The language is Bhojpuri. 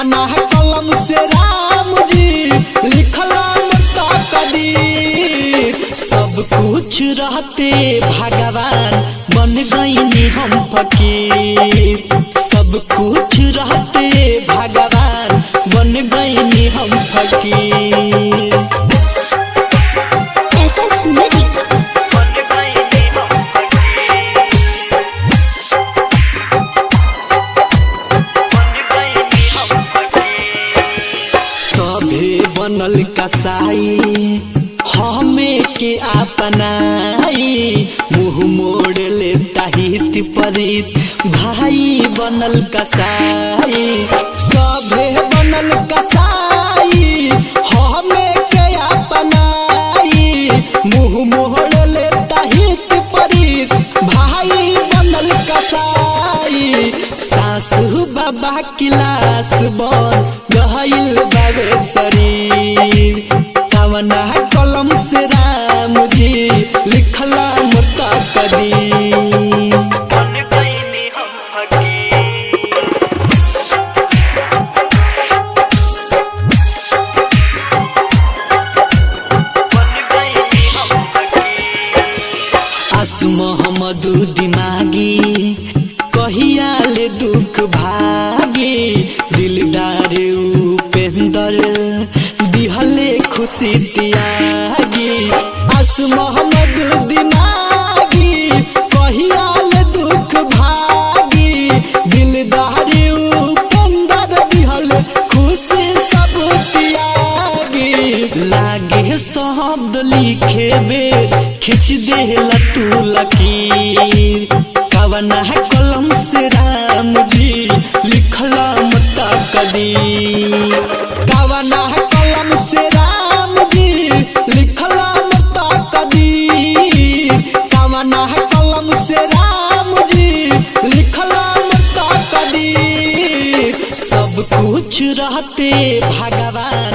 कवना कलम से राम जी लिखला तकदीर। सब कुछ रहते भगवान बन गईनी हम फकीर। सब कुछ रहते भगवान बन गईनी हम फकीर। बनल कसाई हमें के अपनाई, मुँह मोड़ लेता हित परित भाई बनल कसाई। सभे बनल कसाई हमें के अपनाई, मुँह मोड़ लेता हित परित भाई बनल कसाई। सासु बाबा किलास बन गहिल बाबे शरीर। कवना कलम से राम जी लिखला तकदीर। बन गईनी हम फकीर। बन गईनी हम फकीर। आसु मोहम्मद दिमागी कहिया ले दुख भागी, दिलदार उपेंद्र दिहले खुशी त्यागी। आसु मोहम्मद दिमागी कहिया ले दुख भागी, दिलदार उपेंद्र दिहले खुशी सब त्यागी। लागे शब्द लिखे बेर खिंच देला तू लकीर। कवना कलम से राम जी लिखला तकदीर। कवना कलम से राम जी लिखला तकदीर। कवना कलम से राम जी लिखला तकदीर। सब कुछ रहते भगवान